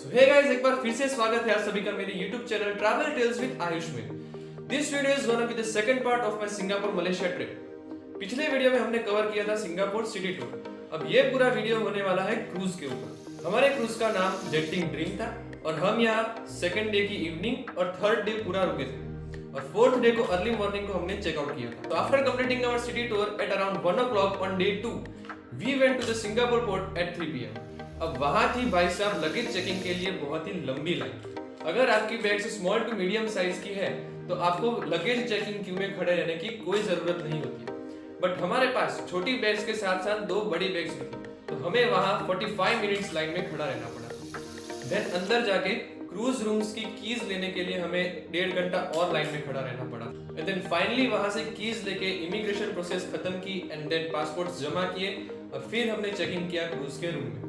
Hey guys, एक बार फिर से स्वागत है आप सभी का मेरे YouTube channel travel tales with Ayush में। This video is gonna be the second part of my Singapore Malaysia trip. पिछले वीडियो में हमने कवर किया था सिंगापुर सिटी टूर। अब ये पूरा वीडियो होने वाला है क्रूज के ऊपर। हमारे क्रूज का नाम जेटिंग ड्रीम था और हम यहाँ सेकंड डे की इवनिंग और थर्ड डे पूरा रुके थे और फोर्थ डे को अर्ली मॉर्निंग को हमने चेकआउट किया था। तो after completing our city tour at around 1 o'clock on day 2 we went to the Singapore port at 3 PM। अब वहां थी भाई साहब लगेज चेकिंग के लिए बहुत ही लंबी लाइन। अगर आपकी bag small to medium size की है तो आपको लगेज चेकिंग क्यू में खड़े रहने की कोई जरूरत नहीं होती। बट हमारे पास छोटी बैग्स के साथ साथ 2 बड़ी बैग्स भी थी, तो हमें वहां 45 मिनट्स लाइन में खड़ा रहना पड़ा। देन अंदर जाके क्रूज रूम्स की कीज लेने के लिए हमें 1.5 घंटा और लाइन में खड़ा रहना पड़ा। एंड देन फाइनली वहां से कीज लेके इमिग्रेशन प्रोसेस खत्म की एंड देन पासपोर्ट्स जमा किए और फिर हमने चेकिंग किया क्रूज के रूम में।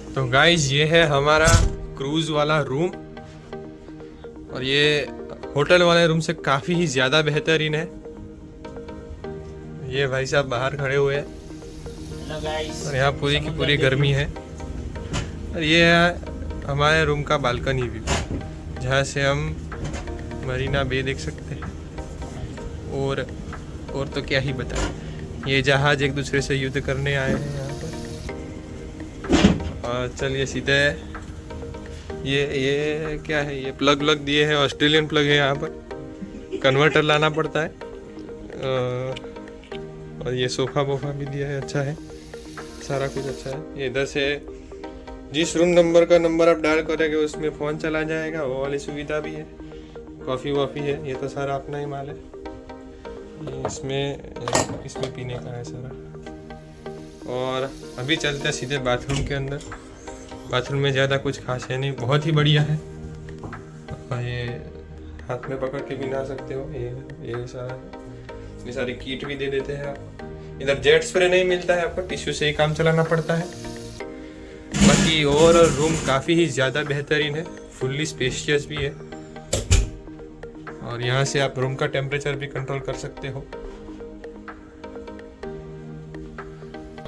तो गाइज ये है हमारा क्रूज वाला रूम और ये होटल वाले रूम से काफ़ी ही ज़्यादा बेहतरीन है। ये भाई साहब बाहर खड़े हुए हैं और यहाँ पूरी की पूरी गर्मी है। और ये है हमारे रूम का बालकनी भी, जहाँ से हम मरीना बे देख सकते हैं। और तो क्या ही बताएं, ये जहाज़ एक दूसरे से युद्ध करने आए हैं यहाँ पर। और चलिए सीधे ये क्या है, ये प्लग दिए हैं, ऑस्ट्रेलियन प्लग है। यहाँ पर कन्वर्टर लाना पड़ता है। और ये सोफा वोफा भी दिया है, अच्छा है, सारा कुछ अच्छा है। ये इधर से जिस रूम नंबर का नंबर आप डायल करेंगे उसमें फ़ोन चला जाएगा, वो वाली सुविधा भी है। कॉफ़ी वॉफ़ी है, ये तो सारा अपना ही माल है। इसमें पीने का है सारा। और अभी चलते हैं सीधे बाथरूम के अंदर। बाथरूम में ज़्यादा कुछ खास है नहीं, बहुत ही बढ़िया है। और ये हाथ में पकड़ के भी नहा सकते हो। ये सारी किट भी दे देते हैं आपको। इधर जेट स्प्रे नहीं मिलता है, आपको टिश्यू से ही काम चलाना पड़ता है। बाकी और रूम काफ़ी ही ज़्यादा बेहतरीन है, फुल्ली स्पेशियस भी है। और यहाँ से आप रूम का टेम्परेचर भी कंट्रोल कर सकते हो।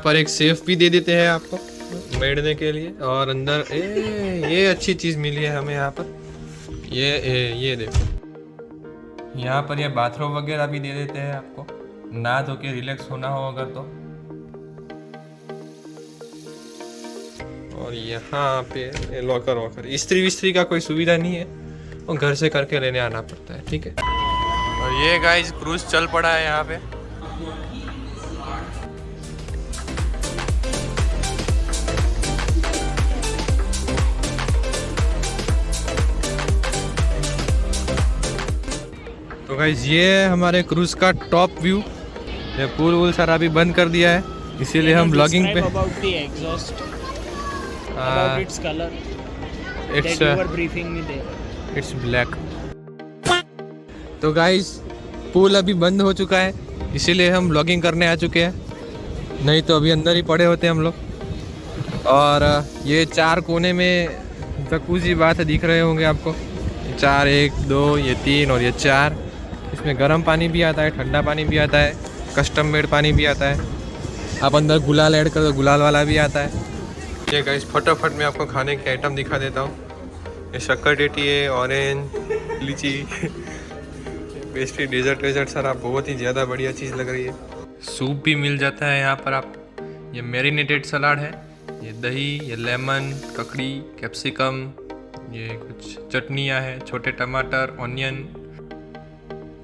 पर एक सेफ भी दे देते हैं आपको बैठने के लिए। और अंदर ये अच्छी चीज़ मिली है हमें यहाँ पर। ये देखो, यहाँ पर ये बाथरूम वगैरह भी दे देते हैं आपको, नहा धो के रिलैक्स होना हो अगर तो। और यहाँ पे लॉकर वॉकर, इस्त्री विस्त्री का कोई सुविधा नहीं है, वो घर से करके लेने आना पड़ता है, ठीक है। और ये गाइस क्रूज चल पड़ा है यहाँ पे। तो गाइस ये हमारे क्रूज का टॉप व्यू। ये पूल वूल सारा भी बंद कर दिया है, इसीलिए हम ब्लॉगिंग पे। It's black. तो गाइस पूल अभी बंद हो चुका है, इसीलिए हम ब्लॉगिंग करने आ चुके हैं, नहीं तो अभी अंदर ही पड़े होते हम लोग। और ये 4 कोने में जकूज़ी बात दिख रहे होंगे आपको। 4, 1, 2, ये 3 और ये 4। इसमें गर्म पानी भी आता है, ठंडा पानी भी आता है, कस्टम मेड पानी भी आता है। आप अंदर गुलाल ऐड कर दो, गुलाल वाला भी आता है। ये गाइस फटाफट मैं आपको खाने के आइटम दिखा देता हूँ। ये शक्कर टेटी है, ऑरेंज, लीची, पेस्ट्री, डेजर्ट सारा बहुत ही ज़्यादा बढ़िया चीज़ लग रही है। सूप भी मिल जाता है यहाँ पर आप। ये मैरिनेटेड सलाद है, ये दही, ये लेमन, ककड़ी, कैप्सिकम, ये कुछ चटनियाँ हैं, छोटे टमाटर, ऑनियन।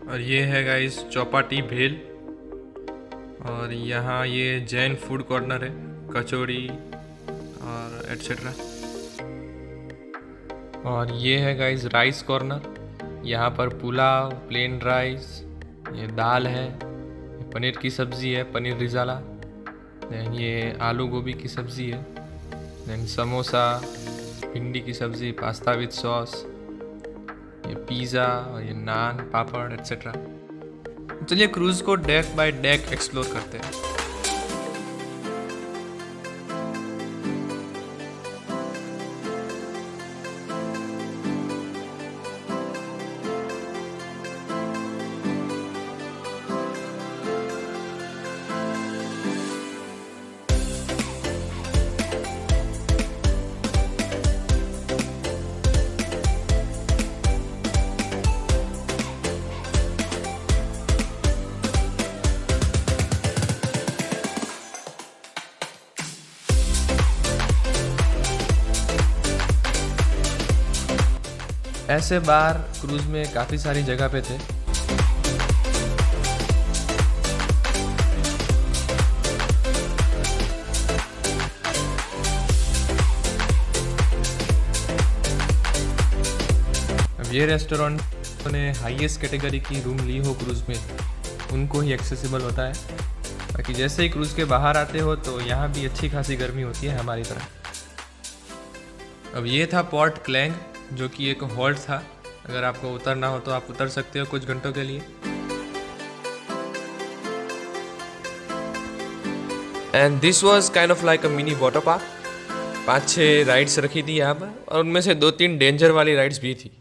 और ये है गाइस चौपाटी भेल। और यहाँ ये जैन फूड कॉर्नर है, कचौड़ी और एटसेट्रा। और ये है गाइस राइस कॉर्नर। यहाँ पर पुलाव, प्लेन राइस, ये दाल है, पनीर की सब्ज़ी है, पनीर रिजाला, देन ये आलू गोभी की सब्ज़ी है, देन समोसा, भिंडी की सब्ज़ी, पास्ता विद सॉस, ये पिज़्ज़ा और ये नान, पापड़ एट्सेट्रा। चलिए क्रूज़ को डेक बाय डेक एक्सप्लोर करते हैं। ऐसे बार क्रूज़ में काफ़ी सारी जगह पे थे। अब ये रेस्टोरेंट ने हाईएस्ट कैटेगरी की रूम ली हो क्रूज़ में, उनको ही एक्सेसिबल होता है। बाकी जैसे ही क्रूज़ के बाहर आते हो तो यहाँ भी अच्छी खासी गर्मी होती है हमारी तरह। अब ये था पोर्ट क्लैंग, जो कि एक हॉल्ट था। अगर आपको उतरना हो तो आप उतर सकते हो कुछ घंटों के लिए। And this was kind of like a mini water park. 5-6 rides रखी थी यहाँ पर, और उनमें से 2-3 डेंजर वाली राइड्स भी थी।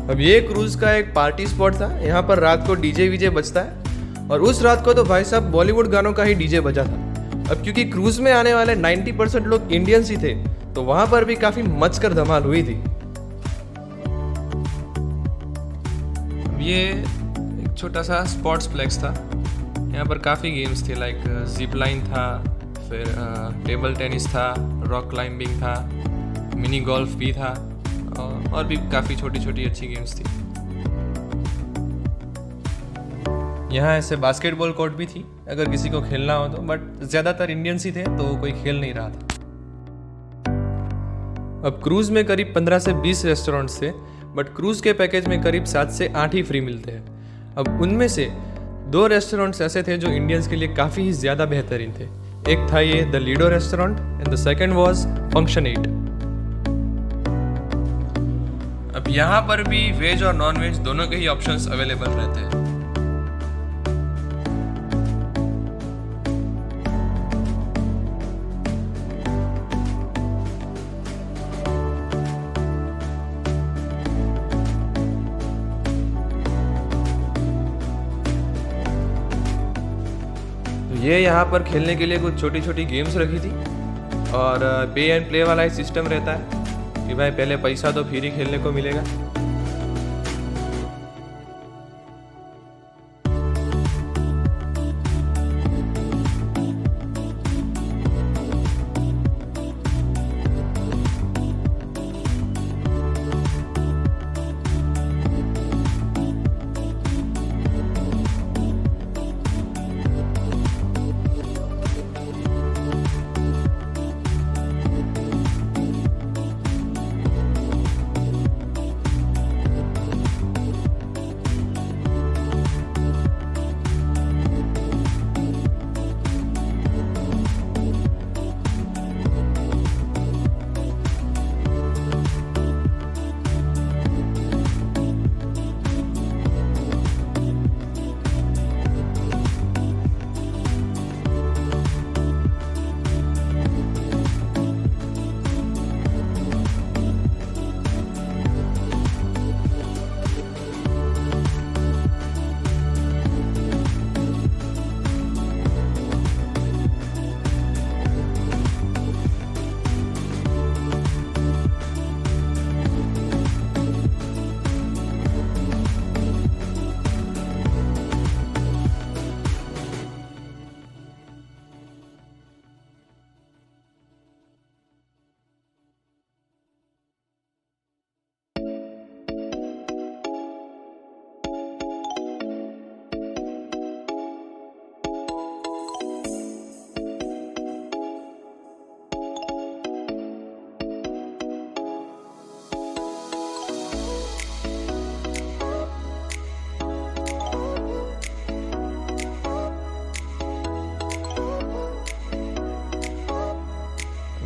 अब ये क्रूज का एक पार्टी स्पॉट था। यहाँ पर रात को डीजे वीजे बजता है, और उस रात को तो भाई साहब बॉलीवुड गानों का ही डीजे बजा था। अब क्योंकि क्रूज में आने वाले 90% लोग इंडियंस ही थे, तो वहां पर भी काफी मचकर धमाल हुई थी। अब ये एक छोटा सा स्पोर्ट्स फ्लेक्स था। यहाँ पर काफी गेम्स थे, लाइक जिप लाइन था, फिर टेबल टेनिस था, रॉक क्लाइंबिंग था, मिनी गोल्फ भी था, और भी काफ़ी छोटी छोटी अच्छी गेम्स थी। यहाँ ऐसे बास्केटबॉल कोर्ट भी थी अगर किसी को खेलना हो तो, बट ज़्यादातर इंडियंस ही थे तो कोई खेल नहीं रहा था। अब क्रूज़ में करीब 15 से 20 रेस्टोरेंट्स थे, बट क्रूज़ के पैकेज में करीब 7 से 8 ही फ्री मिलते हैं। अब उनमें से 2 रेस्टोरेंट्स ऐसे थे जो इंडियंस के लिए काफ़ी ही ज़्यादा बेहतरीन थे। एक था ये the ludo restaurant, and the second was function 8। अब यहाँ पर भी वेज और नॉन वेज दोनों के ही ऑप्शंस अवेलेबल रहते हैं। तो ये यहाँ पर खेलने के लिए कुछ छोटी छोटी गेम्स रखी थी, और पे एंड प्ले वाला ही सिस्टम रहता है कि भाई पहले पैसा दो फिर ही खेलने को मिलेगा।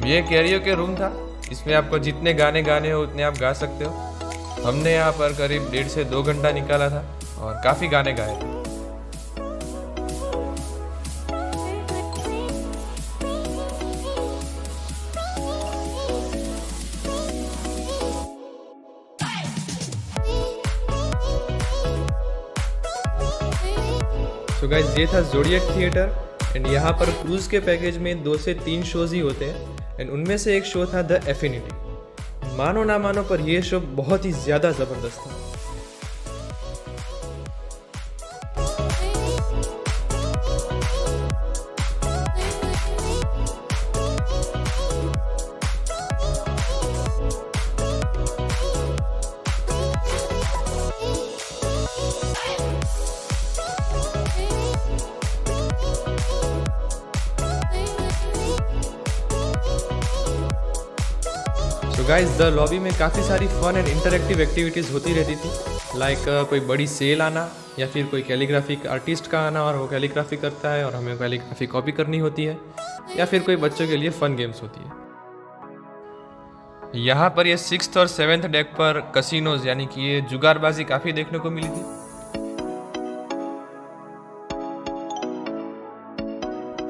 ये कैरियोके रूम था, इसमें आपको जितने गाने गाने हो उतने आप गा सकते हो। हमने यहाँ पर करीब 1.5 से 2 घंटा निकाला था और काफ़ी गाने गाए थे। तो गाइस ये था ज़ोडिएक थिएटर एंड यहाँ पर क्रूज़ के पैकेज में 2 से 3 शोज़ ही होते हैं एंड उनमें से एक शो था द एफिनिटी। मानो ना मानो पर यह शो बहुत ही ज़्यादा ज़बरदस्त था। तो गाइस द लॉबी में काफ़ी सारी फन एंड इंटरेक्टिव एक्टिविटीज़ होती रहती थी, लाइक कोई बड़ी सेल आना या फिर कोई कैलीग्राफिक आर्टिस्ट का आना और वो कैलीग्राफी करता है और हमें कैलीग्राफी कॉपी करनी होती है, या फिर कोई बच्चों के लिए फन गेम्स होती है। यहाँ पर ये 6th और 7th डेक पर कसिनोज यानी कि ये जुगारबाजी काफ़ी देखने को मिली थी।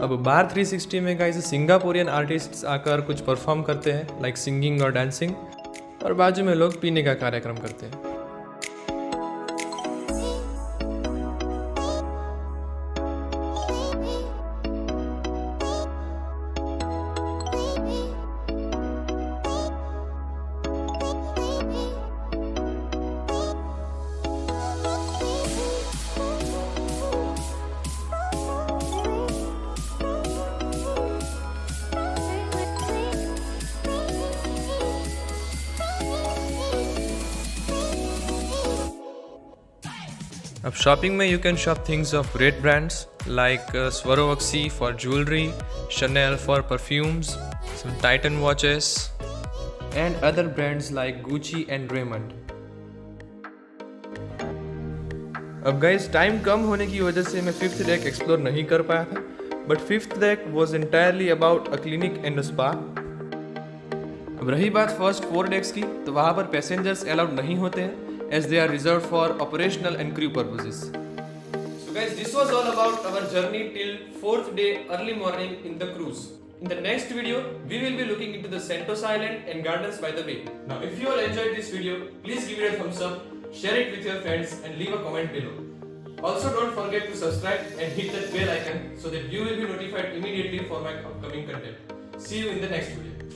अब बार 360 में गाइस सिंगापुरियन आर्टिस्ट्स आकर कुछ परफॉर्म करते हैं, लाइक सिंगिंग और डांसिंग, और बाजू में लोग पीने का कार्यक्रम करते हैं। अब शॉपिंग में you can shop things of great brands like Swarovski for jewellery, Chanel for perfumes, some Titan watches and other brands like Gucci and Raymond. अब गाइस टाइम कम होने की वजह से मैं 5th डेक एक्सप्लोर नहीं कर पाया था, but 5th deck was entirely about a clinic and a spa. अब रही बात फर्स्ट 4 डेक्स की, तो वहाँ पर पैसेंजर्स अलाउड नहीं होते हैं as they are reserved for operational and crew purposes. So guys, this was all about our journey till 4th day early morning in the cruise. In the next video, we will be looking into the Sentosa Island and Gardens by the Bay. Now, if you all enjoyed this video, please give it a thumbs up, share it with your friends and leave a comment below. Also, don't forget to subscribe and hit that bell icon so that you will be notified immediately for my upcoming content. See you in the next video.